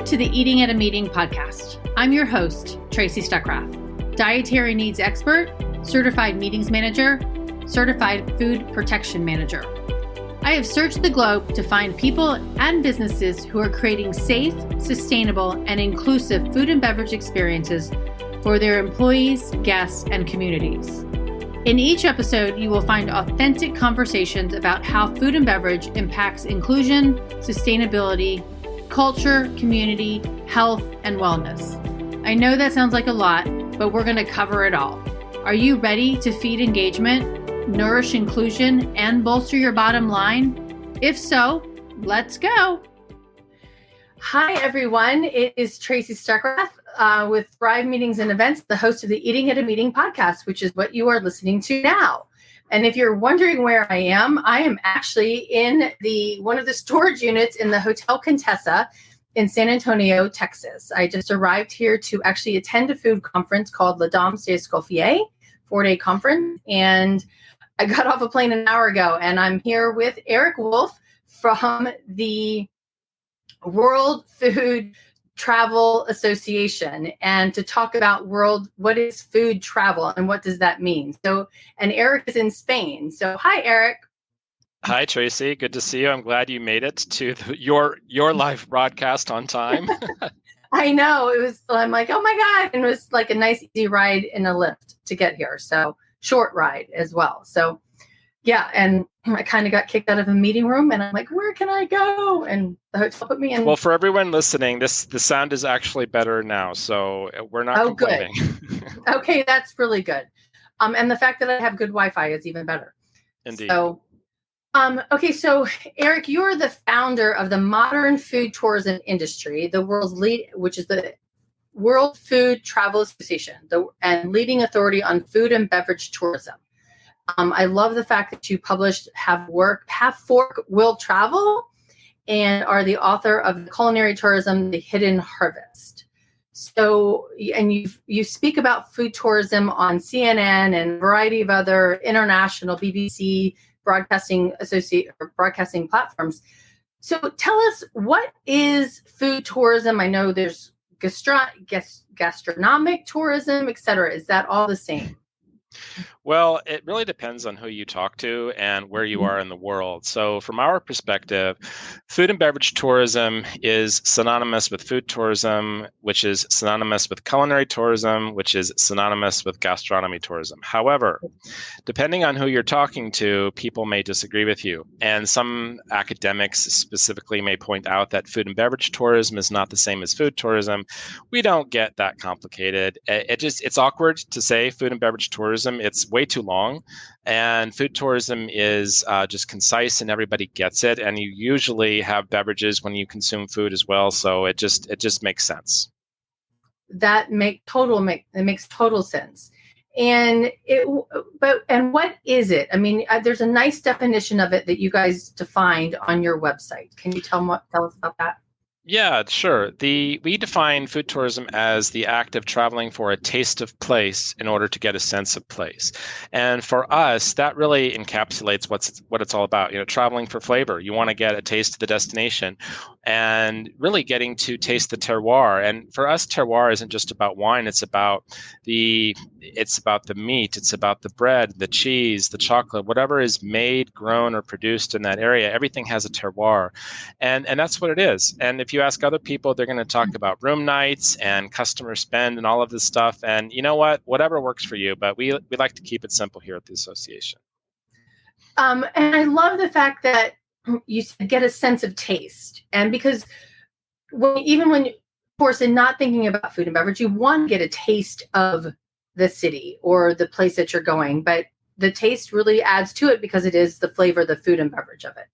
Welcome to the Eating at a Meeting podcast. I'm your host, Tracy Stuckrath, dietary needs expert, certified meetings manager, certified food protection manager. I have searched the globe to find people and businesses who are creating safe, sustainable, and inclusive food and beverage experiences for their employees, guests, and communities. In each episode, you will find authentic conversations about how food and beverage impacts inclusion, sustainability, culture, community, health, and wellness. I know that sounds like a lot, but we're going to cover it all. Are you ready to feed engagement, nourish inclusion, and bolster your bottom line? If so, let's go. Hi, everyone. It is Tracy Stuckrath with Thrive Meetings and Events, the host of the Eating at a Meeting podcast, which is what you are listening to now. And if you're wondering where I am actually in one of the storage units in the Hotel Contessa in San Antonio, Texas. I just arrived here to actually attend a food conference called La Danse des Escoffiers, 4-day conference. And I got off a plane an hour ago, and I'm here with Erik Wolf from the World Food Travel Association, and to talk about what is food travel and what does that mean. And Erik is in Spain. So hi, Erik. Hi, Tracy. Good to see you. I'm glad you made it to your live broadcast on time. I know. I'm like, oh my God. And it was like a nice, easy ride in a Lyft to get here. So short ride as well. So yeah. And I kind of got kicked out of a meeting room, and I'm like, where can I go? And the hotel put me in. Well, for everyone listening, the sound is actually better now. So we're not complaining. Good. Okay. That's really good. And the fact that I have good Wi-Fi is even better. Indeed. So, okay. So Erik, you're the founder of the modern food tourism industry, the world's which is the World Food Travel Association, and leading authority on food and beverage tourism. I love the fact that you published Have Fork Will Travel and are the author of Culinary Tourism, The Hidden Harvest. So, and you speak about food tourism on CNN and a variety of other international BBC broadcasting platforms. So tell us, what is food tourism? I know there's gastronomic tourism, et cetera. Is that all the same? Well, it really depends on who you talk to and where you are in the world. So from our perspective, food and beverage tourism is synonymous with food tourism, which is synonymous with culinary tourism, which is synonymous with gastronomy tourism. However, depending on who you're talking to, people may disagree with you. And some academics specifically may point out that food and beverage tourism is not the same as food tourism. We don't get that complicated. It's awkward to say food and beverage tourism. It's way too long, and food tourism is just concise and everybody gets it. And you usually have beverages when you consume food as well, so it just makes sense. It makes total sense. And what is it? I mean, there's a nice definition of it that you guys defined on your website. Can you tell us about that? Yeah, sure. We define food tourism as the act of traveling for a taste of place in order to get a sense of place. And for us, that really encapsulates what it's all about. Traveling for flavor. You want to get a taste of the destination and really getting to taste the terroir. And for us, terroir isn't just about wine. It's about the meat. It's about the bread, the cheese, the chocolate, whatever is made, grown, or produced in that area. Everything has a terroir. And that's what it is. And if you ask other people, they're going to talk about room nights and customer spend and all of this stuff. And you know what? Whatever works for you. But we like to keep it simple here at the association. And I love the fact that you get a sense of taste. And because when, of course, in not thinking about food and beverage, you want to get a taste of the city or the place that you're going. But the taste really adds to it because it is the flavor, the food and beverage of it.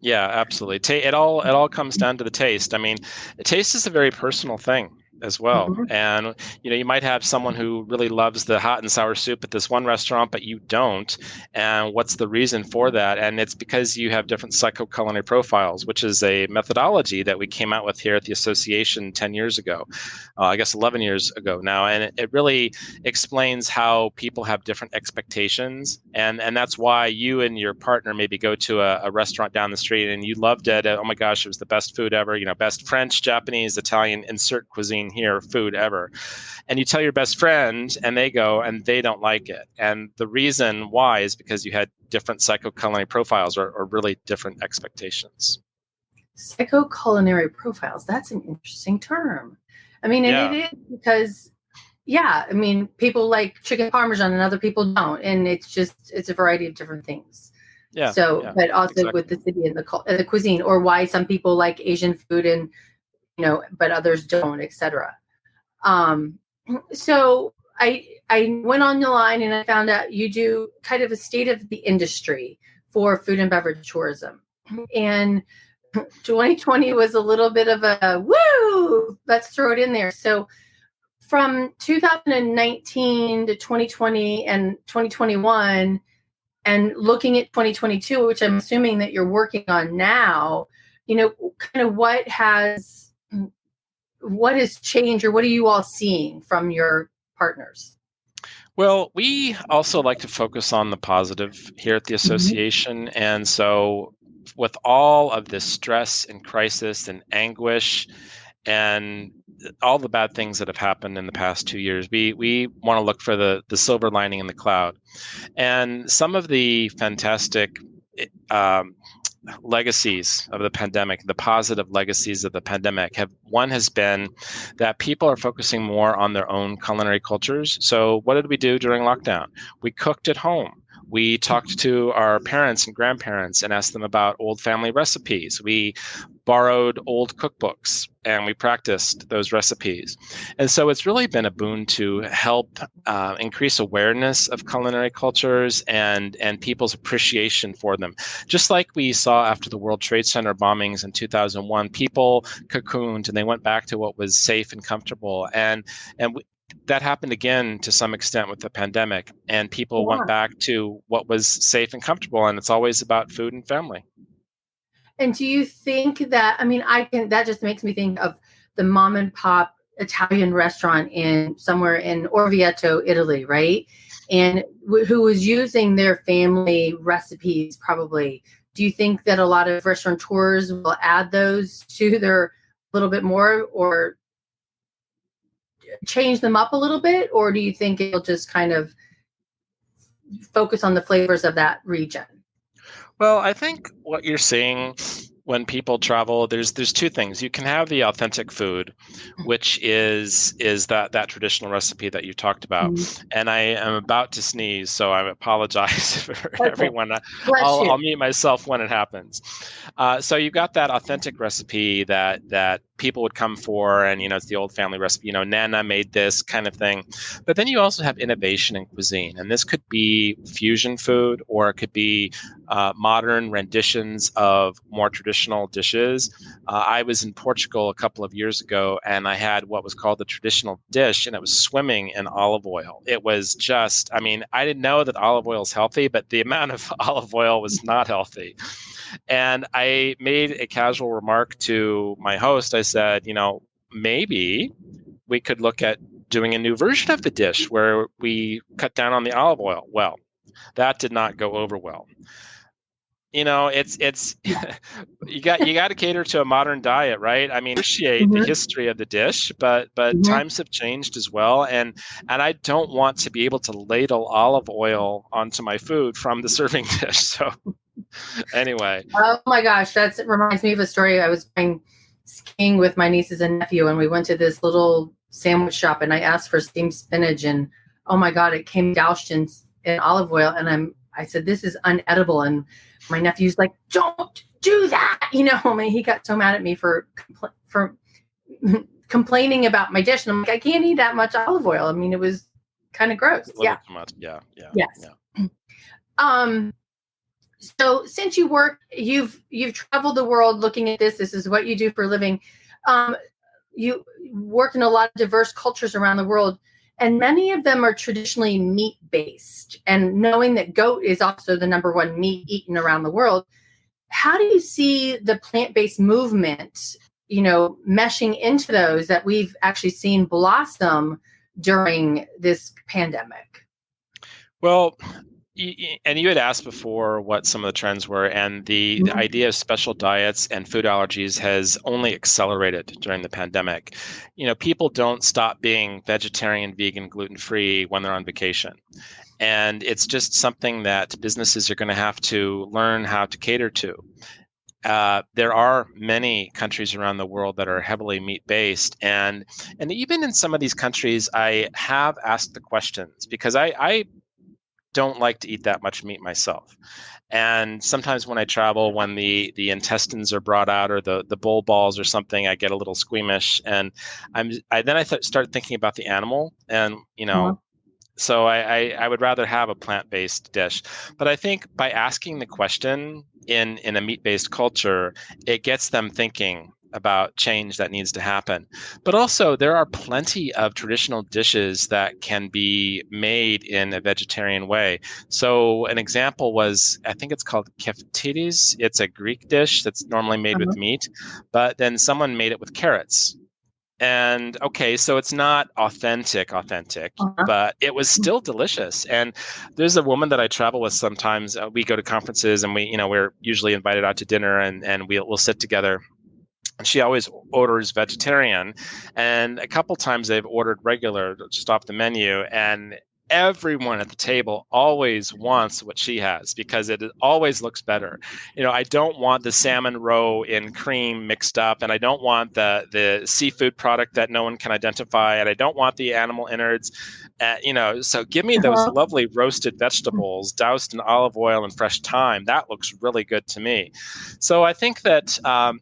Yeah, absolutely. It all comes down to the taste. I mean, taste is a very personal thing. as well. Mhm. And you might have someone who really loves the hot and sour soup at this one restaurant, but you don't. And what's the reason for that? And it's because you have different psychoculinary profiles, which is a methodology that we came out with here at the association 10 years ago, I guess 11 years ago now. And it really explains how people have different expectations. And that's why you and your partner maybe go to a restaurant down the street and you loved it. Oh my gosh, it was the best food ever, best French, Japanese, Italian, insert cuisine here, food ever. And you tell your best friend and they go and they don't like it. And the reason why is because you had different psychoculinary profiles or really different expectations. Psychoculinary profiles. That's an interesting term. I mean, and Yeah. it is because, I mean, people like chicken parmesan and other people don't. And it's a variety of different things. Yeah. So, but also exactly. with the city and the cuisine, or why some people like Asian food and, but others don't, etc. So I went on the line and I found out you do kind of a state of the industry for food and beverage tourism. And 2020 was a little bit of a woo, let's throw it in there. So from 2019 to 2020 and 2021, and looking at 2022, which I'm assuming that you're working on now, kind of what has changed, or what are you all seeing from your partners? Well, we also like to focus on the positive here at the association. And so with all of this stress and crisis and anguish and all the bad things that have happened in the past 2 years, we want to look for the silver lining in the cloud. And some of the fantastic legacies of the pandemic, the positive legacies of the pandemic has been that people are focusing more on their own culinary cultures. So what did we do during lockdown? We cooked at home. We talked to our parents and grandparents and asked them about old family recipes. We borrowed old cookbooks and we practiced those recipes. And so it's really been a boon to help increase awareness of culinary cultures and people's appreciation for them. Just like we saw after the World Trade Center bombings in 2001, people cocooned and they went back to what was safe and comfortable. That happened again to some extent with the pandemic, and people went back to what was safe and comfortable, and it's always about food and family. And do you think that, that just makes me think of the mom and pop Italian restaurant somewhere in Orvieto, Italy, right? And who was using their family recipes probably. Do you think that a lot of restaurateurs will add those to their a little bit more, or change them up a little bit? Or do you think it'll just kind of focus on the flavors of that region? Well, I think what you're seeing when people travel, there's two things. You can have the authentic food, which is that traditional recipe that you talked about. And I am about to sneeze, so I apologize for everyone. I'll mute myself when it happens. So you've got that authentic recipe that people would come for, and it's the old family recipe. Nana made this kind of thing. But then you also have innovation in cuisine, and this could be fusion food, or it could be modern renditions of more traditional dishes. I was in Portugal a couple of years ago, and I had what was called the traditional dish, and it was swimming in olive oil. It was just, I didn't know that olive oil is healthy, but the amount of olive oil was not healthy. And I made a casual remark to my host. I said, maybe we could look at doing a new version of the dish where we cut down on the olive oil. Well, that did not go over well. It's you got to cater to a modern diet, right? Appreciate the history of the dish, but times have changed as well, and I don't want to be able to ladle olive oil onto my food from the serving dish. So anyway. Oh my gosh, that reminds me of a story. I was going skiing with my nieces and nephew, and we went to this little sandwich shop, and I asked for steamed spinach, and oh my God, it came doused in olive oil, and I said, this is unedible. And my nephew's like, don't do that. He got so mad at me for complaining about my dish. And I'm like, I can't eat that much olive oil. It was kind of gross. Yeah. Too much. Yeah. Yes. Yeah. So since you've traveled the world looking at this is what you do for a living. you work in a lot of diverse cultures around the world, and many of them are traditionally meat-based. And knowing that goat is also the number one meat eaten around the world, how do you see the plant-based movement, meshing into those that we've actually seen blossom during this pandemic? Well, and you had asked before what some of the trends were, and the idea of special diets and food allergies has only accelerated during the pandemic. People don't stop being vegetarian, vegan, gluten-free when they're on vacation. And it's just something that businesses are going to have to learn how to cater to. There are many countries around the world that are heavily meat-based, and even in some of these countries, I have asked the questions because I don't like to eat that much meat myself. And sometimes when I travel, when the intestines are brought out or the bull balls or something, I get a little squeamish. And I start thinking about the animal, and so I would rather have a plant-based dish. But I think by asking the question in a meat-based culture, it gets them thinking about change that needs to happen. But also, there are plenty of traditional dishes that can be made in a vegetarian way. So an example was, I think it's called keftiris. It's a Greek dish that's normally made with meat, but then someone made it with carrots. And okay, so it's not authentic, but it was still delicious. And there's a woman that I travel with sometimes. We go to conferences, and we're usually invited out to dinner, and we'll sit together. And she always orders vegetarian, and a couple times they've ordered regular just off the menu, and everyone at the table always wants what she has because it always looks better. I don't want the salmon roe in cream mixed up, and I don't want the seafood product that no one can identify, and I don't want the animal innards. So give me those lovely roasted vegetables doused in olive oil and fresh thyme. That looks really good to me. So I think that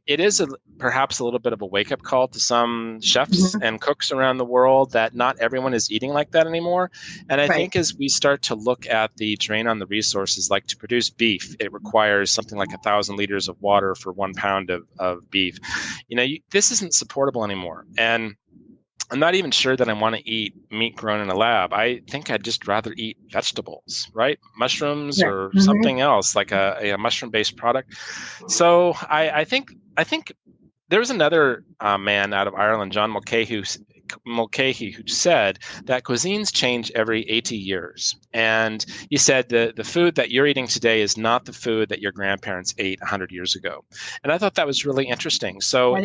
it is perhaps a little bit of a wake-up call to some chefs and cooks around the world that not everyone is eating like that anymore. And I think as we start to look at the drain on the resources, like to produce beef, it requires something like 1,000 liters of water for 1 pound of beef. This isn't supportable anymore. And I'm not even sure that I want to eat meat grown in a lab. I think I'd just rather eat vegetables, right? Mushrooms or something else, like a mushroom-based product. So I think there was another man out of Ireland, John Mulcahy, who said that cuisines change every 80 years. And he said the food that you're eating today is not the food that your grandparents ate 100 years ago. And I thought that was really interesting. So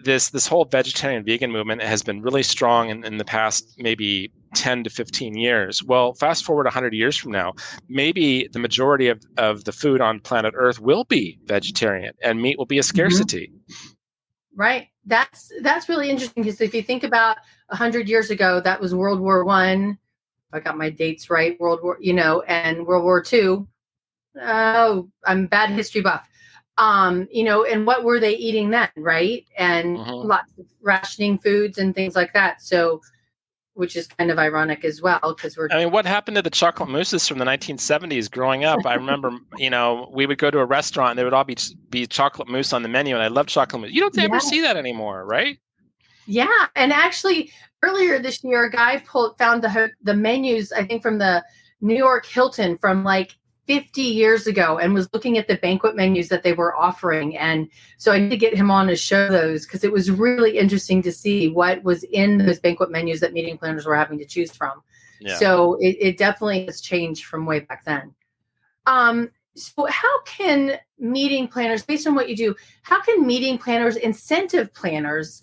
this whole vegetarian vegan movement has been really strong in the past maybe 10 to 15 years. Well, fast forward 100 years from now, maybe the majority of the food on planet Earth will be vegetarian and meat will be a scarcity. Right. That's really interesting because if you think about 100 years ago, that was World War I. I got my dates right. And World War II. Oh, I'm a bad history buff. And what were they eating then, right? And lots of rationing foods and things like that. So, which is kind of ironic as well, because what happened to the chocolate mousses from the 1970s growing up? I remember, we would go to a restaurant and there would all be chocolate mousse on the menu, and I love chocolate mousse. You don't ever see that anymore, right? Yeah. And actually, earlier this year, a guy found the menus, I think, from the New York Hilton from like 50 years ago, and was looking at the banquet menus that they were offering. And so I need to get him on to show those, because it was really interesting to see what was in those banquet menus that meeting planners were having to choose from. Yeah. So it definitely has changed from way back then. So how can meeting planners, based on what you do, how can meeting planners, incentive planners,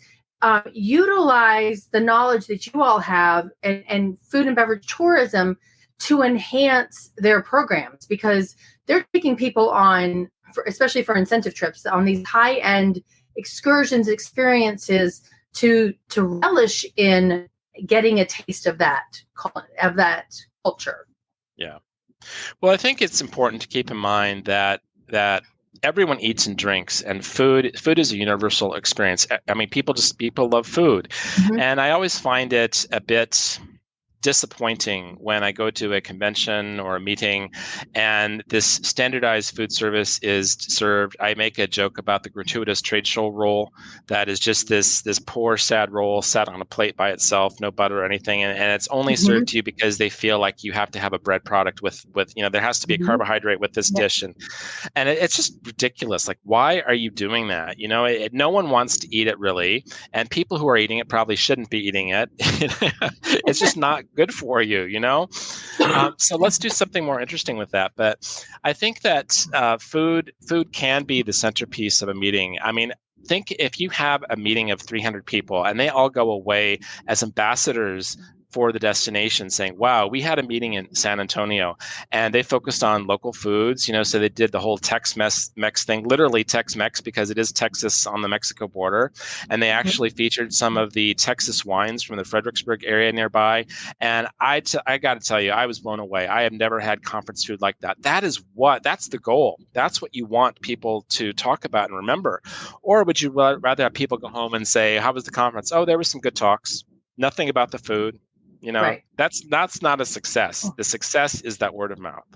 utilize the knowledge that you all have and food and beverage tourism to enhance their programs? Because they're taking people on, especially for incentive trips, on these high-end excursions, experiences to relish in getting a taste of that culture. Yeah. Well, I think it's important to keep in mind that everyone eats and drinks, and food is a universal experience. I mean, people love food. And I always find it a bit disappointing when I go to a convention or a meeting and this standardized food service is served. I make a joke about the gratuitous trade show roll that is just this poor, sad roll sat on a plate by itself, no butter or anything. And it's only served to you because they feel like you have to have a bread product with there has to be a carbohydrate with this dish. And it's just ridiculous. Like, why are you doing that? No one wants to eat it really. And people who are eating it probably shouldn't be eating it. It's just not good for you, so let's do something more interesting with that. But I think that food can be the centerpiece of a meeting. I mean, think if you have a meeting of 300 people and they all go away as ambassadors for the destination saying, wow, we had a meeting in San Antonio and they focused on local foods, so they did the whole Tex-Mex thing, literally Tex-Mex because it is Texas on the Mexico border. And they actually featured some of the Texas wines from the Fredericksburg area nearby. And I got to tell you, I was blown away. I have never had conference food like that. That's the goal. That's what you want people to talk about and remember. Or would you rather have people go home and say, how was the conference? Oh, there were some good talks. Nothing about the food. Right. That's not a success. The success is that word of mouth.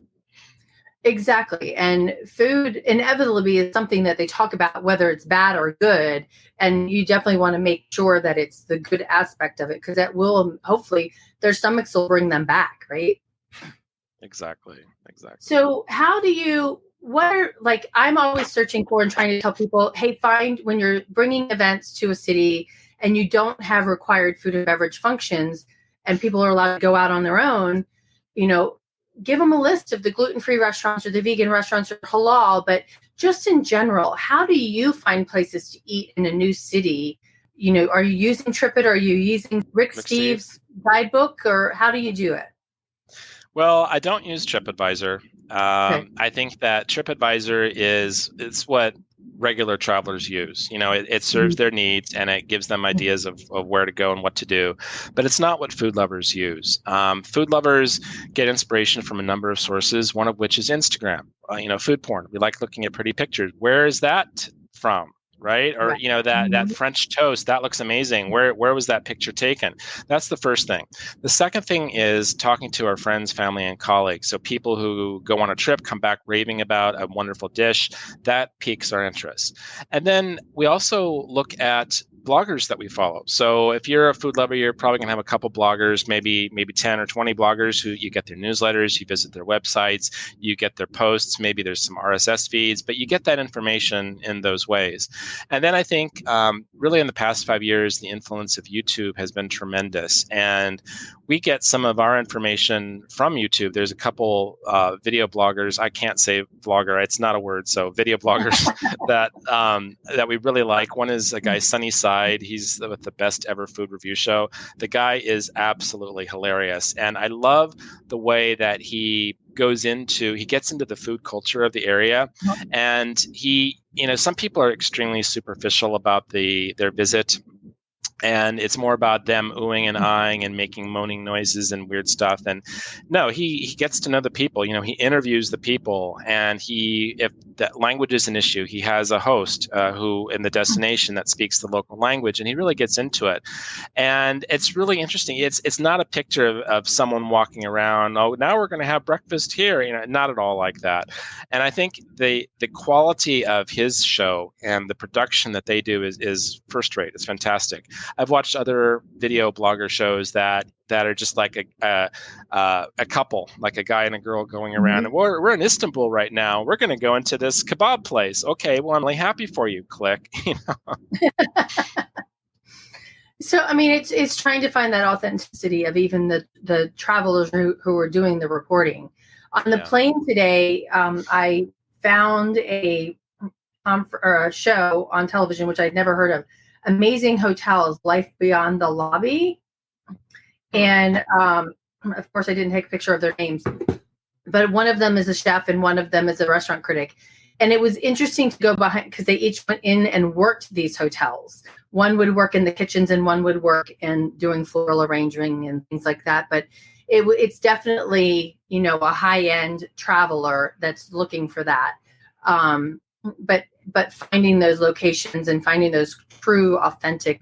Exactly. And food inevitably is something that they talk about, whether it's bad or good. And you definitely want to make sure that it's the good aspect of it, because that will, hopefully, their stomachs will bring them back, right? Exactly. So how do you, I'm always searching for and trying to tell people, hey, find when you're bringing events to a city and you don't have required food and beverage functions, and people are allowed to go out on their own, give them a list of the gluten-free restaurants or the vegan restaurants or halal. But just in general, how do you find places to eat in a new city? Are you using TripIt? Are you using Rick Steves' guidebook, or how do you do it? Well, I don't use TripAdvisor. Okay. I think that TripAdvisor it's what regular travelers use. It serves their needs and it gives them ideas of where to go and what to do, but it's not what food lovers use. Food lovers get inspiration from a number of sources, one of which is Instagram. Food porn. We like looking at pretty pictures. Where is that from? Right? Or, that French toast, that looks amazing. Where was that picture taken? That's the first thing. The second thing is talking to our friends, family, and colleagues. So people who go on a trip, come back raving about a wonderful dish, that piques our interest. And then we also look at bloggers that we follow. So if you're a food lover, you're probably going to have a couple bloggers, maybe 10 or 20 bloggers who you get their newsletters, you visit their websites, you get their posts, maybe there's some RSS feeds, but you get that information in those ways. And then I think really in the past 5 years, the influence of YouTube has been tremendous. And we get some of our information from YouTube. There's a couple video bloggers. I can't say vlogger. It's not a word. So video bloggers that we really like. One is a guy, Sunnyside. He's with the Best Ever Food Review Show. The guy is absolutely hilarious. And I love the way that he gets into the food culture of the area. And some people are extremely superficial about their visit. And it's more about them oohing and eyeing and making moaning noises and weird stuff. And no, he gets to know the people. He interviews the people. And if that language is an issue, he has a host who in the destination that speaks the local language, and he really gets into it. And it's really interesting. It's not a picture of someone walking around, oh, now we're going to have breakfast here. Not at all like that. And I think the quality of his show and the production that they do is first rate. It's fantastic. I've watched other video blogger shows that are just like a couple, like a guy and a girl going around. And we're in Istanbul right now. We're going to go into this kebab place. Okay, well, I'm really happy for you. Click. So, I mean, it's trying to find that authenticity of even the travelers who are doing the reporting. On the plane today, I found a show on television, which I'd never heard of. Amazing Hotels, Life Beyond the Lobby. And of course, I didn't take a picture of their names, but one of them is a chef and one of them is a restaurant critic. And it was interesting to go behind because they each went in and worked these hotels. One would work in the kitchens and one would work in doing floral arranging and things like that. But it's definitely, a high-end traveler that's looking for that. But finding those locations and finding those true, authentic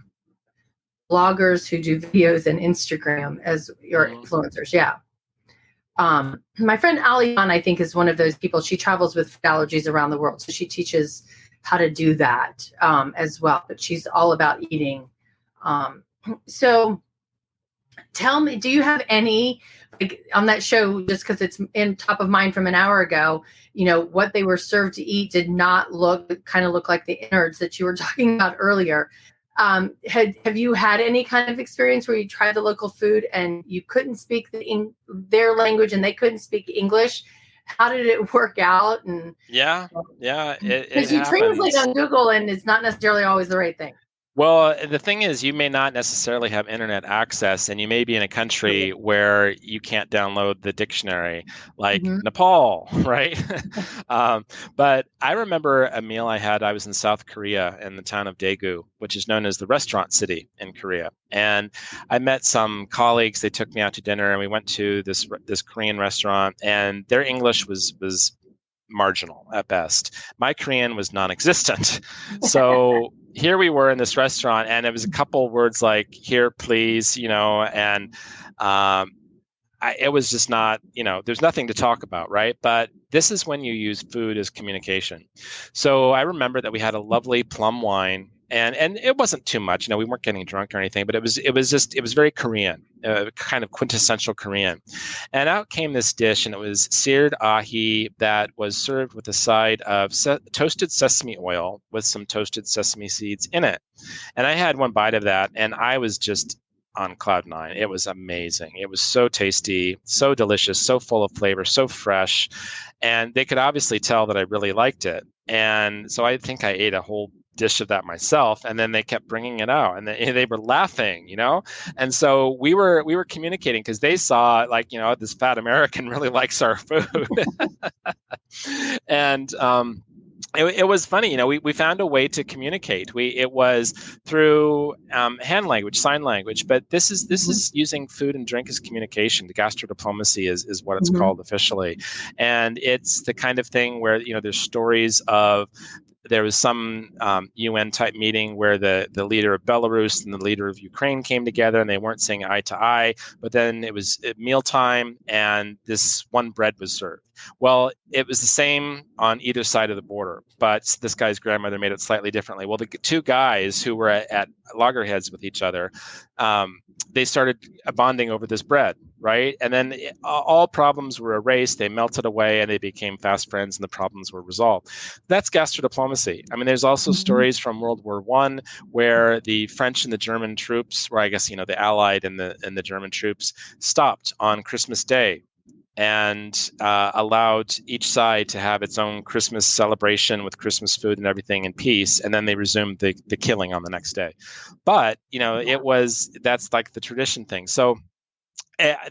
bloggers who do videos and Instagram as your influencers. Yeah. My friend Ali Khan, I think, is one of those people. She travels with food allergies around the world. So she teaches how to do that as well. But she's all about eating. So tell me, do you have any, like on that show, just because it's in top of mind from an hour ago, what they were served to eat did not kind of look like the innards that you were talking about earlier. Have you had any kind of experience where you tried the local food and you couldn't speak their language and they couldn't speak English? How did it work out? And yeah, because you translate on Google and it's not necessarily always the right thing. Well, the thing is, you may not necessarily have internet access, and you may be in a country where you can't download the dictionary, like Nepal, right? But I remember a meal I had. I was in South Korea in the town of Daegu, which is known as the restaurant city in Korea. And I met some colleagues. They took me out to dinner, and we went to this Korean restaurant, and their English was marginal at best. My Korean was non-existent. So here we were in this restaurant, and it was a couple words like "here, please," and it was just not, there's nothing to talk about, right? But this is when you use food as communication. So I remember that we had a lovely plum wine, and it wasn't too much. We weren't getting drunk or anything, but it was very Korean, kind of quintessential Korean. And out came this dish, and it was seared ahi that was served with a side of toasted sesame oil with some toasted sesame seeds in it. And I had one bite of that, and I was just on cloud nine. It was amazing. It was so tasty, so delicious, so full of flavor, so fresh. And they could obviously tell that I really liked it. And so I think I ate a whole dish of that myself, and then they kept bringing it out, and they were laughing, and so we were communicating, because they saw, like, this fat American really likes our food. And it was funny, we found a way to communicate. It was through hand language, sign language, but this is using food and drink as communication. The gastrodiplomacy is what it's called officially, and it's the kind of thing where there's stories of. There was some UN type meeting where the leader of Belarus and the leader of Ukraine came together, and they weren't seeing eye to eye. But then it was at mealtime, and this one bread was served. Well, it was the same on either side of the border, but this guy's grandmother made it slightly differently. Well, the two guys who were at loggerheads with each other, they started bonding over this bread, right? And then all problems were erased. They melted away, and they became fast friends, and the problems were resolved. That's gastrodiplomacy. I mean, there's also stories from World War I where the French and the German troops, or I guess the Allied and the German troops, stopped on Christmas Day and allowed each side to have its own Christmas celebration with Christmas food and everything in peace, and then they resumed the killing on the next day. But that's like the tradition thing. So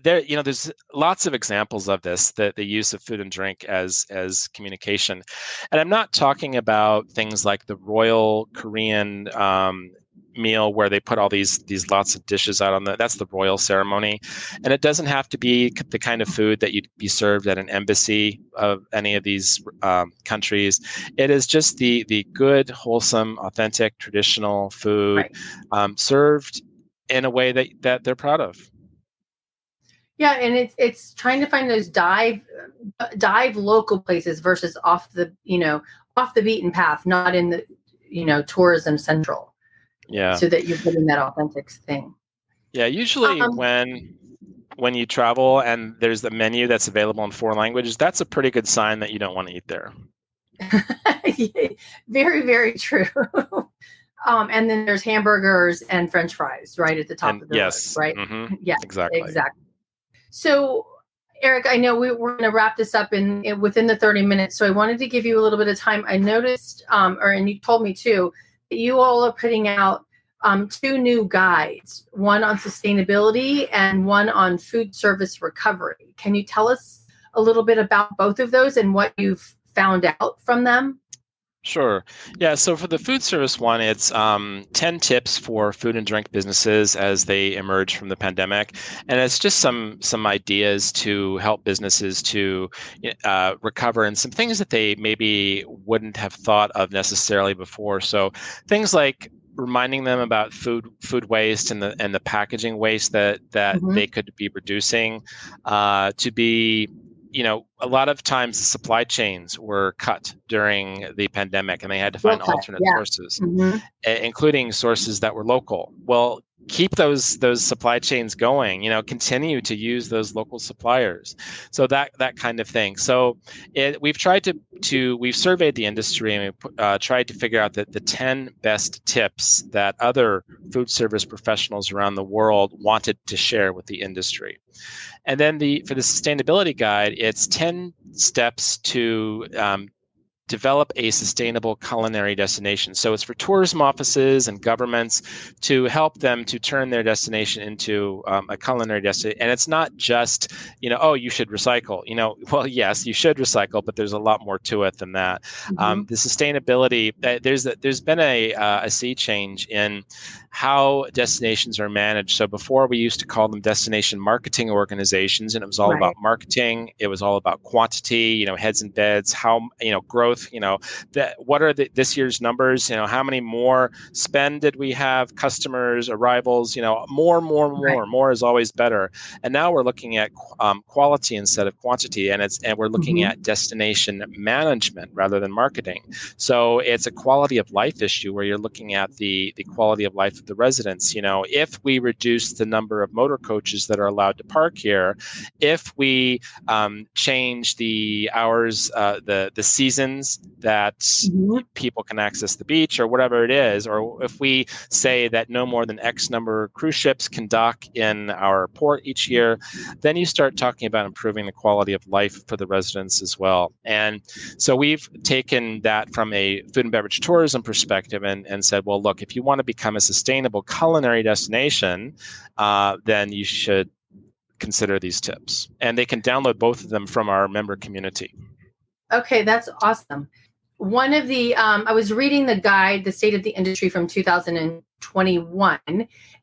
there's lots of examples of this, the use of food and drink as communication. And I'm not talking about things like the royal Korean meal where they put all these lots of dishes out on that's the royal ceremony. And it doesn't have to be the kind of food that you'd be served at an embassy of any of these countries. It is just the good, wholesome, authentic, traditional food, served in a way that they're proud of. Yeah, and it's trying to find those dive local places versus off the beaten path, not in the tourism central. Yeah. So that you're getting that authentic thing. Yeah, usually when you travel and there's the menu that's available in 4 languages, that's a pretty good sign that you don't want to eat there. Very, very true. And then there's hamburgers and French fries right at the top of the list, right? Mm-hmm. Yeah, exactly. So, Erik, I know we're going to wrap this up within the 30 minutes. So I wanted to give you a little bit of time. I noticed, and you told me too, that you all are putting out 2 new guides, one on sustainability and one on food service recovery. Can you tell us a little bit about both of those and what you've found out from them? Sure. Yeah. So for the food service one, it's 10 tips for food and drink businesses as they emerge from the pandemic. And it's just some ideas to help businesses to recover, and some things that they maybe wouldn't have thought of necessarily before. So things like reminding them about food waste and the packaging waste that they could be reducing, to be, a lot of times the supply chains were cut during the pandemic and they had to find alternate sources, including sources that were local. Well, keep those supply chains going, continue to use those local suppliers. So that kind of thing. So we've tried we've surveyed the industry and we tried to figure out the 10 best tips that other food service professionals around the world wanted to share with the industry. And then for the sustainability guide, it's 10 steps to develop a sustainable culinary destination. So it's for tourism offices and governments to help them to turn their destination into a culinary destination. And it's not just, oh, you should recycle. Well, yes, you should recycle, but there's a lot more to it than that. The sustainability, there's been a sea change in how destinations are managed. So before we used to call them destination marketing organizations, and it was all about marketing. It was all about quantity, heads and beds, how, growth, what are this year's numbers, how many more spend did we have, customers, arrivals, more is always better. And now we're looking at quality instead of quantity, and we're looking at destination management rather than marketing. So it's a quality of life issue where you're looking at the quality of life of the residents. If we reduce the number of motor coaches that are allowed to park here, if we change the hours, the seasons that people can access the beach or whatever it is, or if we say that no more than X number of cruise ships can dock in our port each year, then you start talking about improving the quality of life for the residents as well. And so we've taken that from a food and beverage tourism perspective and said, well, look, if you want to become a sustainable culinary destination, then you should consider these tips. And they can download both of them from our member community. Okay, that's awesome. One of the, I was reading the guide, The State of the Industry from 2021,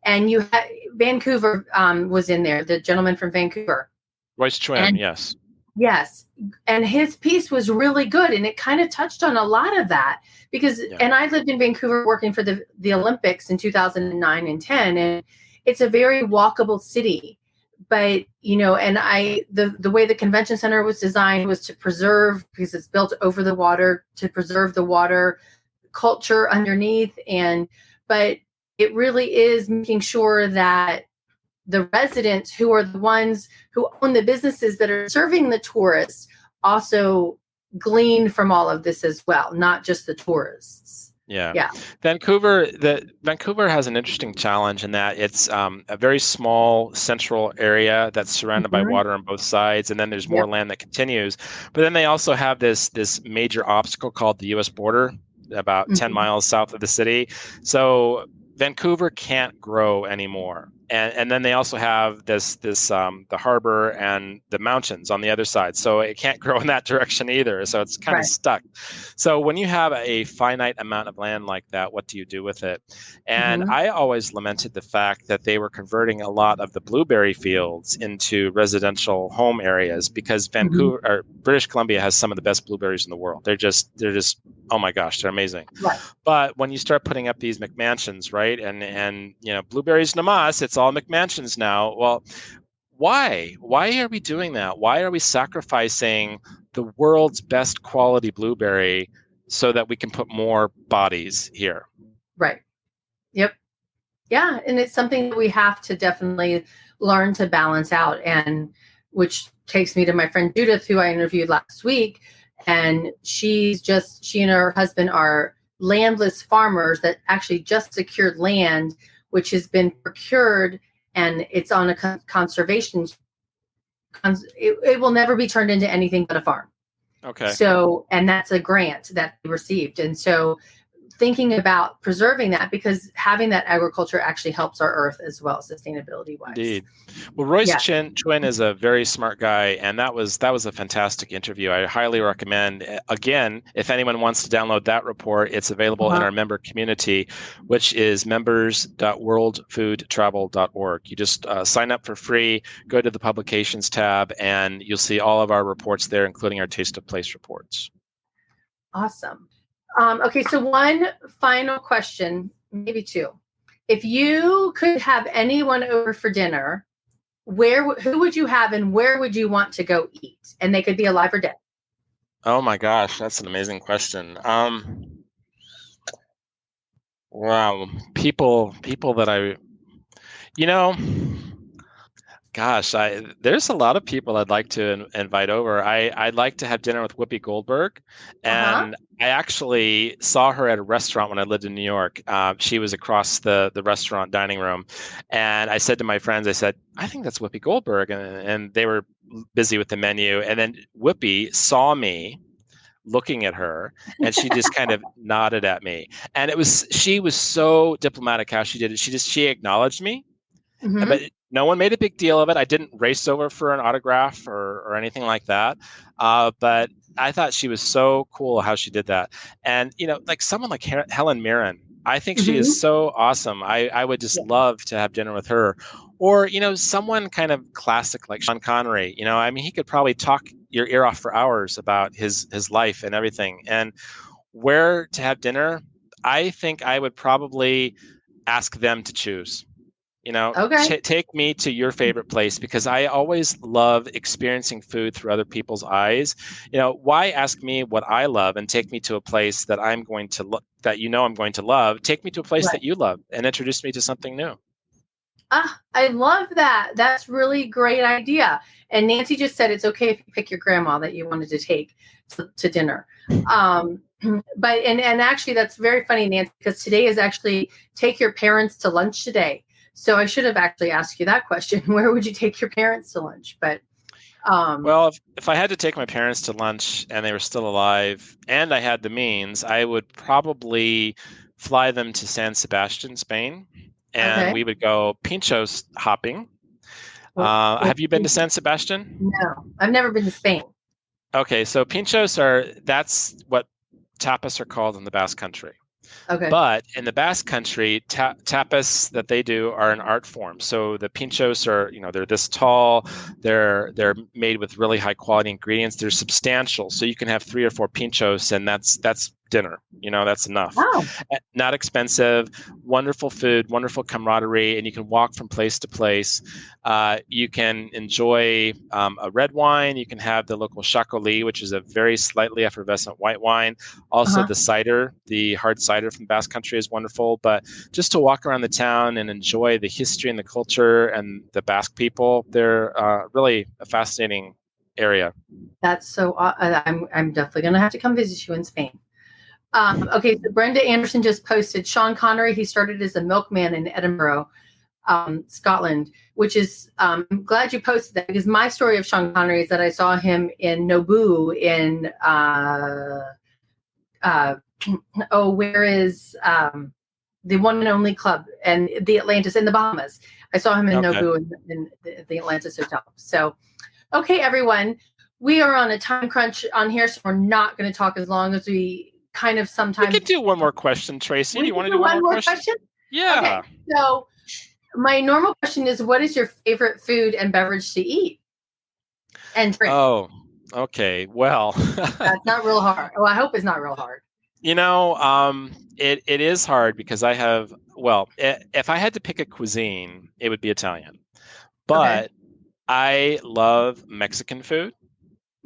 and you had Vancouver was in there, the gentleman from Vancouver. Royce Chuen, yes. Yes. And his piece was really good. And it kind of touched on a lot of that because, and I lived in Vancouver working for the Olympics in 2009 and 10, and it's a very walkable city. But, and the way the convention center was designed was to preserve, because it's built over the water, to preserve the water culture underneath. But it really is making sure that the residents, who are the ones who own the businesses that are serving the tourists, also glean from all of this as well, not just the tourists. Yeah. Vancouver has an interesting challenge in that it's a very small central area that's surrounded by water on both sides, and then there's more land that continues. But then they also have this major obstacle called the U.S. border, about 10 miles south of the city. So Vancouver can't grow anymore. And then they also have this the harbor and the mountains on the other side. So it can't grow in that direction either. So it's kind of stuck. So when you have a finite amount of land like that, what do you do with it? And I always lamented the fact that they were converting a lot of the blueberry fields into residential home areas, because Vancouver or British Columbia has some of the best blueberries in the world. They're just oh my gosh, they're amazing. Right. But when you start putting up these McMansions, right, and blueberries namas, it's all McMansions now. Well, why are we doing that? Why are we sacrificing the world's best quality blueberry so that we can put more bodies here? Right. Yep. Yeah, and it's something that we have to definitely learn to balance out, and which takes me to my friend Judith, who I interviewed last week. And she and her husband are landless farmers that actually just secured land, which has been procured, and it's on a conservation. It will never be turned into anything but a farm. Okay. So, and that's a grant that they received. And so thinking about preserving that, because having that agriculture actually helps our earth as well, sustainability wise. Indeed. Well, Royce Chuen is a very smart guy, and that was a fantastic interview. I highly recommend. Again, if anyone wants to download that report, it's available in our member community, which is members.worldfoodtravel.org. You just sign up for free, go to the publications tab, and you'll see all of our reports there, including our Taste of Place reports. Awesome. Okay, so one final question. maybe two. If you could have anyone over for dinner, who would you have and where would you want to go eat? And they could be alive or dead. Oh my gosh, that's an amazing question. Wow, people that you know, gosh, there's a lot of people I'd like to invite over. I'd like to have dinner with Whoopi Goldberg, and I actually saw her at a restaurant when I lived in New York. She was across the restaurant dining room, and I said to my friends, I said, I think that's Whoopi Goldberg, and they were busy with the menu, and then Whoopi saw me looking at her, and she just kind of nodded at me, and she was so diplomatic how she did it. She acknowledged me. Mm-hmm. But no one made a big deal of it. I didn't race over for an autograph or anything like that. But I thought she was so cool how she did that. And, like someone like Helen Mirren, I think she is so awesome. I would just love to have dinner with her. Or, someone kind of classic like Sean Connery. I mean, he could probably talk your ear off for hours about his life and everything. And where to have dinner, I think I would probably ask them to choose. Take me to your favorite place, because I always love experiencing food through other people's eyes. Why ask me what I love and take me to a place that I'm going to I'm going to love? Take me to a place that you love and introduce me to something new. I love that. That's really great idea. And Nancy just said it's okay if you pick your grandma that you wanted to take to dinner. But actually that's very funny, Nancy, because today is actually take your parents to lunch today. So I should have actually asked you that question. Where would you take your parents to lunch? But well, if I had to take my parents to lunch and they were still alive and I had the means, I would probably fly them to San Sebastian, Spain, and we would go pinchos hopping. Have you been to San Sebastian? No, I've never been to Spain. Okay, so pinchos that's what tapas are called in the Basque Country. Okay. But in the Basque Country, tapas that they do are an art form. So the pinchos are, they're this tall. They're made with really high quality ingredients. They're substantial. So you can have 3 or 4 pinchos, and that's dinner. That's enough. Wow. Not expensive, wonderful food, wonderful camaraderie, and you can walk from place to place. You can enjoy a red wine. You can have the local chacoli, which is a very slightly effervescent white wine. Also, the cider, the hard cider from Basque Country is wonderful. But just to walk around the town and enjoy the history and the culture and the Basque people, they're really a fascinating area. That's so. I'm definitely going to have to come visit you in Spain. Okay, so Brenda Anderson just posted Sean Connery. He started as a milkman in Edinburgh, Scotland, which is, I'm glad you posted that, because my story of Sean Connery is that I saw him in Nobu in, where is the one and only club, and the Atlantis in the Bahamas. I saw him in Nobu in the Atlantis Hotel. So, okay, everyone, we are on a time crunch on here, so we're not going to talk as long as we kind of sometimes. We could do one more question, Tracy. Do you want to do one more question? Yeah. Okay. So my normal question is, what is your favorite food and beverage to eat and drink? Oh, okay. Well, that's not real hard. Well, I hope it's not real hard. It is hard because I have, if I had to pick a cuisine, it would be Italian. But I love Mexican food.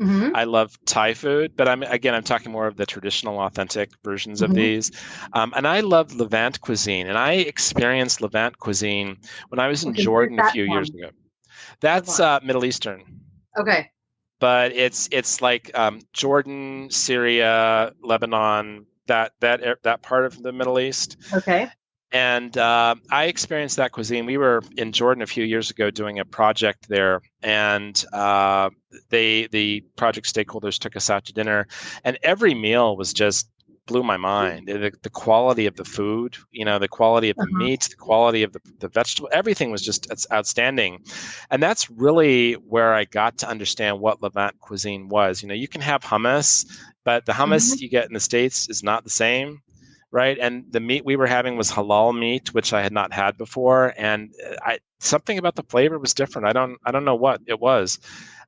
Mm-hmm. I love Thai food, but I'm talking more of the traditional, authentic versions of these. And I love Levant cuisine, and I experienced Levant cuisine when I was in Jordan a few years ago. That's Middle Eastern. Okay. But it's like Jordan, Syria, Lebanon, that part of the Middle East. Okay. And I experienced that cuisine. We were in Jordan a few years ago doing a project there, and the project stakeholders took us out to dinner, and every meal was just blew my mind. The quality of the food, the quality of the meat, the quality of the vegetable, everything was just outstanding. And that's really where I got to understand what Levant cuisine was. You can have hummus, but the hummus you get in the States is not the same. Right. And the meat we were having was halal meat, which I had not had before. And something about the flavor was different. I don't know what it was.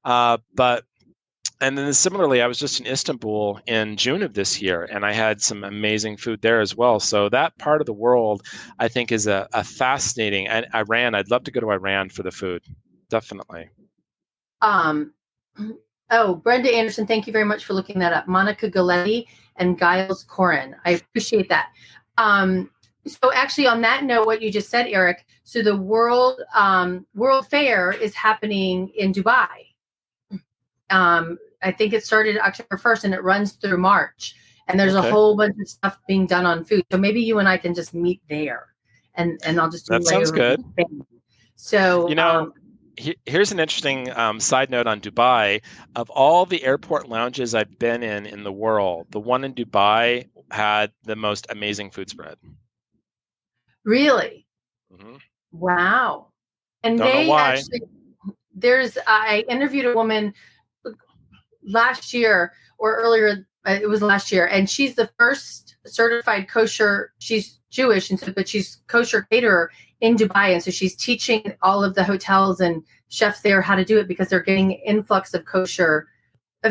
But And then similarly, I was just in Istanbul in June of this year, and I had some amazing food there as well. So that part of the world, I think, is a fascinating. And Iran, I'd love to go to Iran for the food. Definitely. Um, oh, Brenda Anderson, thank you very much for looking that up. Monica Galetti and Giles Corin. I appreciate that. So actually, on that note, what you just said, Erik, so the World Fair is happening in Dubai. I think it started October 1st and it runs through March. And there's a whole bunch of stuff being done on food. So maybe you and I can just meet there, and I'll just do that sounds good. So here's an interesting side note on Dubai. Of all the airport lounges I've been in the world, the one in Dubai had the most amazing food spread. Really? Mm-hmm. Wow. And Don't know why. I interviewed a woman last year or earlier, it was last year, and she's the first certified kosher, she's Jewish, and so, but she's kosher caterer in Dubai. And so she's teaching all of the hotels and chefs there how to do it, because they're getting influx of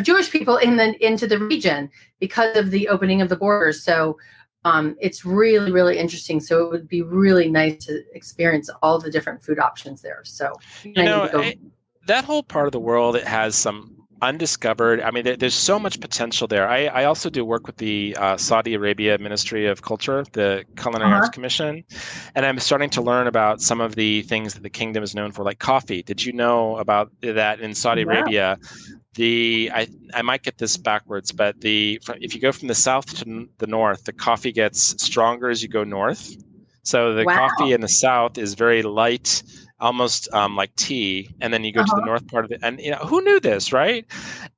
Jewish people into the region because of the opening of the borders. So it's really, really interesting. So it would be really nice to experience all the different food options there. So that whole part of the world, it has some undiscovered. I mean, there's so much potential there. I also do work with the Saudi Arabia Ministry of Culture, the Culinary Arts Commission, and I'm starting to learn about some of the things that the kingdom is known for, like coffee. Did you know about that in Saudi Arabia? I might get this backwards, but if you go from the south to the north, the coffee gets stronger as you go north. So the coffee in the south is very light, almost like tea, and then you go to the north part of it, and who knew this, right?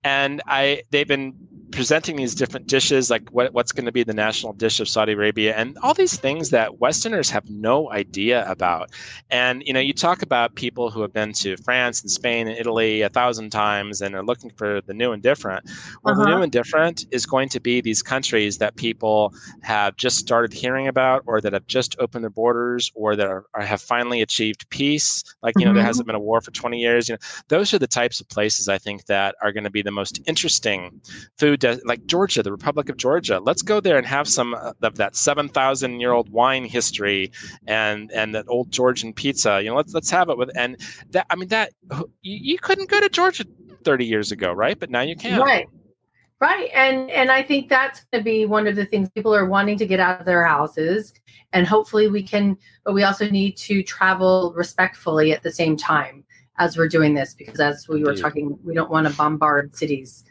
And they've been presenting these different dishes, like what's going to be the national dish of Saudi Arabia, and all these things that Westerners have no idea about. And you talk about people who have been to France and Spain and Italy 1,000 times and are looking for the new and different. Well, the new and different is going to be these countries that people have just started hearing about, or that have just opened their borders, or that have finally achieved peace. Like there hasn't been a war for 20 years. Those are the types of places I think that are going to be the most interesting food. Like Georgia, the Republic of Georgia. Let's go there and have some of that 7,000-year-old wine history and that old Georgian pizza. Let's have it with, and that, I mean, that you couldn't go to Georgia 30 years ago, right? But now you can. Right. And I think that's going to be one of the things people are wanting to get out of their houses, and hopefully we can, but we also need to travel respectfully at the same time as we're doing this, because as we were talking, we don't want to bombard cities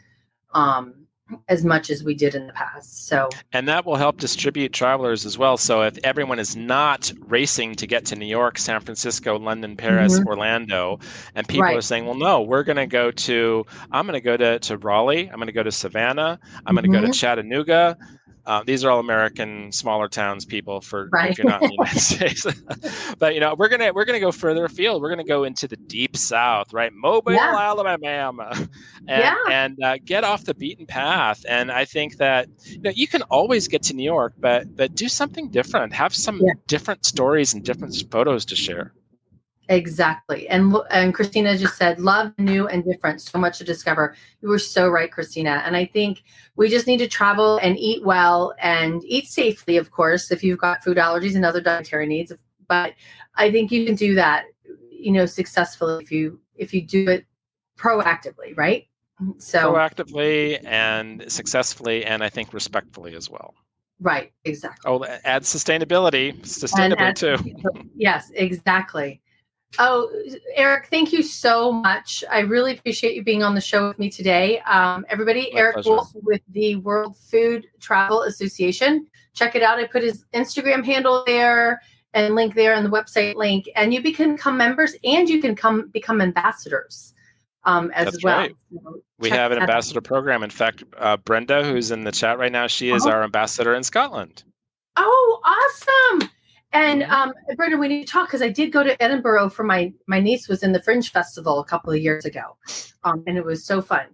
as much as we did in the past. And that will help distribute travelers as well. So if everyone is not racing to get to New York, San Francisco, London, Paris, Orlando, and people are saying, well, no, I'm going to go to Raleigh, I'm going to go to Savannah, I'm going to go to Chattanooga. These are all American smaller towns, people, if you're not in the United States. But we're gonna go further afield. We're gonna go into the deep South, right? Mobile, Alabama, and get off the beaten path. And I think that you can always get to New York, but do something different. Have some different stories and different photos to share. Exactly. And Christina just said, love, new and different, so much to discover. You were so right, Christina. And I think we just need to travel and eat well and eat safely, of course, if you've got food allergies and other dietary needs. But I think you can do that, successfully if you do it proactively, right? So proactively and successfully, and I think respectfully as well. Right, exactly. Oh, add sustainability too. Yes, exactly. Oh, Erik, thank you so much. I really appreciate you being on the show with me today. Everybody, My Erik pleasure. Wolf with the World Food Travel Association. Check it out. I put his Instagram handle there and link there and the website link. And you can become members, and you can become ambassadors as That's well. Right. So we have an ambassador program. In fact, Brenda, who's in the chat right now, she is our ambassador in Scotland. Oh, awesome. And Brenda, we need to talk, because I did go to Edinburgh for my niece was in the Fringe Festival a couple of years ago, and it was so fun.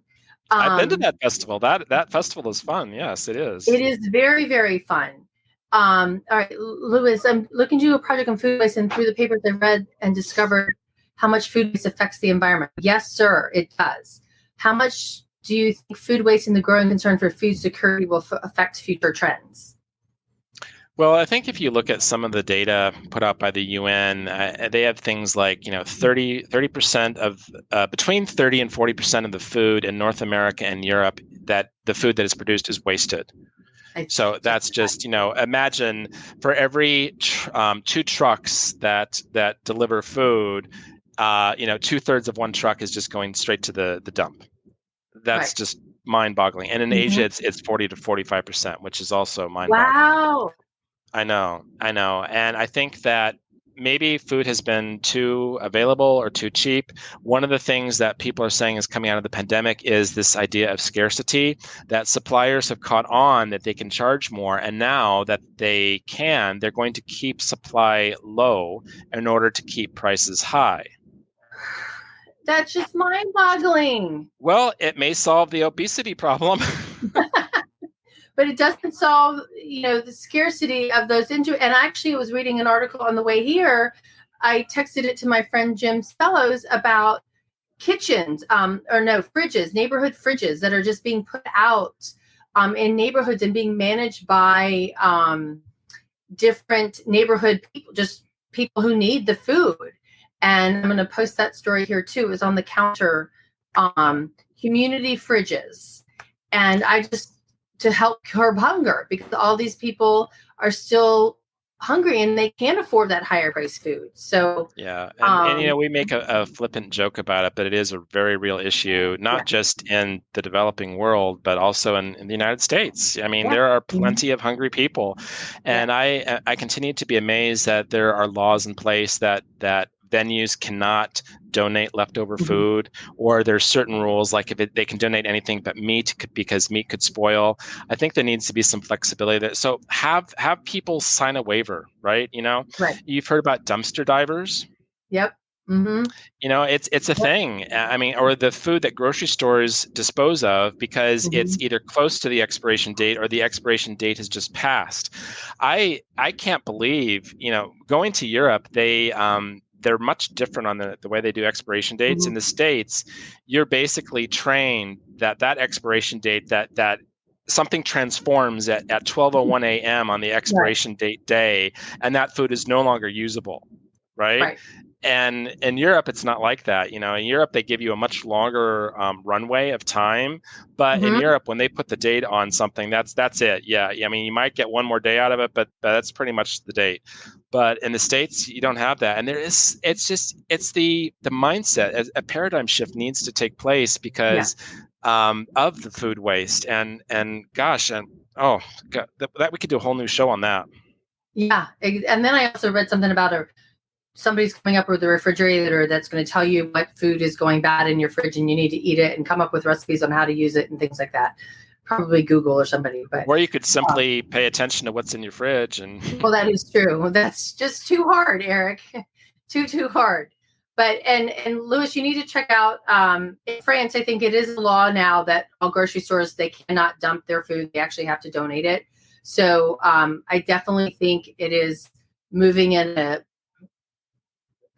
I've been to that festival. That festival is fun. Yes, it is. It is very, very fun. All right, Lewis, I'm looking to do a project on food waste, and through the papers I read and discovered how much food waste affects the environment. Yes, sir, it does. How much do you think food waste and the growing concern for food security will affect future trends? Well, I think if you look at some of the data put out by the UN, they have things like, 30% of between 30 and 40% of the food in North America and Europe, that the food that is produced is wasted. So that's just, imagine for every 2 trucks that deliver food, 2/3 of one truck is just going straight to the dump. That's just mind-boggling. And in Asia, it's 40 to 45%, which is also mind-boggling. Wow. I know. And I think that maybe food has been too available or too cheap. One of the things that people are saying is coming out of the pandemic is this idea of scarcity, that suppliers have caught on that they can charge more. And now that they're going to keep supply low in order to keep prices high. That's just mind-boggling. Well, it may solve the obesity problem. But it doesn't solve, the scarcity of those and actually I was reading an article on the way here. I texted it to my friend Jim Spellows about kitchens, fridges, neighborhood fridges that are just being put out in neighborhoods and being managed by different neighborhood people, just people who need the food. And I'm going to post that story here too. It was on the counter, community fridges. And to help curb hunger, because all these people are still hungry and they can't afford that higher priced food. So yeah, and we make a flippant joke about it, but it is a very real issue, not just in the developing world, but also in the United States. I mean, there are plenty of hungry people, and I continue to be amazed that there are laws in place that venues cannot donate leftover food, or there's certain rules like they can donate anything but meat because meat could spoil. I think there needs to be some flexibility there. So have people sign a waiver, right? You've heard about dumpster divers. Yep. Mm-hmm. It's a thing. I mean, or the food that grocery stores dispose of because it's either close to the expiration date or the expiration date has just passed. I can't believe, going to Europe, they're much different on the way they do expiration dates. In the States, you're basically trained that expiration date, that something transforms at 12:01 a.m. on the expiration date day, and that food is no longer usable, right? And in Europe, it's not like that. In Europe, they give you a much longer runway of time. But in Europe, when they put the date on something, that's it. Yeah. I mean, you might get one more day out of it, but that's pretty much the date. But in the States, you don't have that. And it's the mindset. A paradigm shift needs to take place because of the food waste. And gosh, that we could do a whole new show on that. Yeah. And then I also read something about somebody's coming up with a refrigerator that's going to tell you what food is going bad in your fridge and you need to eat it and come up with recipes on how to use it and things like that. Probably Google or somebody. Or you could simply pay attention to what's in your fridge. Well, that is true. That's just too hard, Eric. too hard. But and Louis, you need to check out in France. I think it is a law now that all grocery stores, they cannot dump their food. They actually have to donate it. So I definitely think it is moving in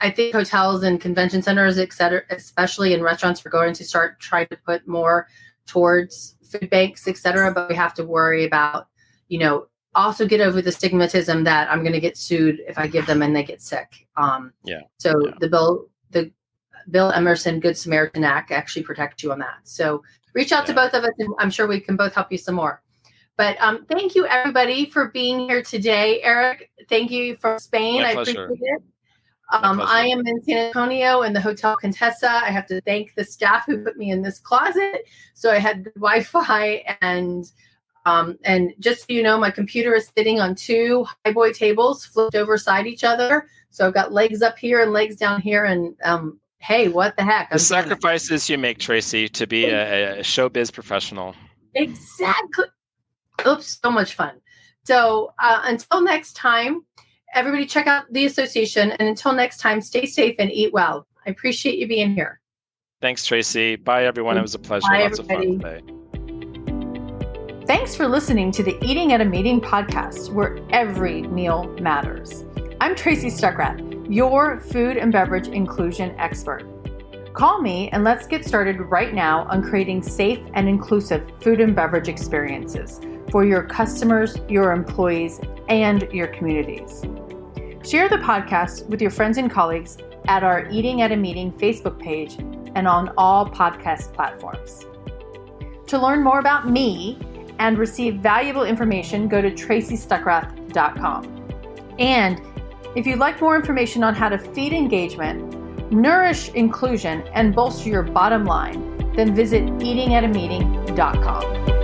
I think hotels and convention centers, et cetera, especially in restaurants, are going to start trying to put more towards food banks, et cetera. But we have to worry about, also get over the stigmatism that I'm going to get sued if I give them and they get sick. The Bill Emerson Good Samaritan Act actually protects you on that. So reach out to both of us, and I'm sure we can both help you some more. But thank you, everybody, for being here today. Eric, thank you from Spain. My I pleasure. appreciate it. I am in San Antonio in the Hotel Contessa. I have to thank the staff who put me in this closet. So I had good Wi-Fi, and just so you know, my computer is sitting on 2 highboy tables flipped over side each other. So I've got legs up here and legs down here, and hey, what the heck? The sacrifices you make, Tracy, to be a showbiz professional. Exactly. Oops, so much fun. So until next time, everybody check out the association. And until next time, stay safe and eat well. I appreciate you being here. Thanks, Tracy. Bye, everyone. It was a pleasure. Bye, Lots everybody. of fun today. Thanks for listening to the Eating at a Meeting podcast, where every meal matters. I'm Tracy Stuckrath, your food and beverage inclusion expert. Call me and let's get started right now on creating safe and inclusive food and beverage experiences for your customers, your employees, and your communities. Share the podcast with your friends and colleagues at our Eating at a Meeting Facebook page and on all podcast platforms. To learn more about me and receive valuable information, go to tracystuckrath.com. And if you'd like more information on how to feed engagement, nourish inclusion, and bolster your bottom line, then visit eatingatameeting.com.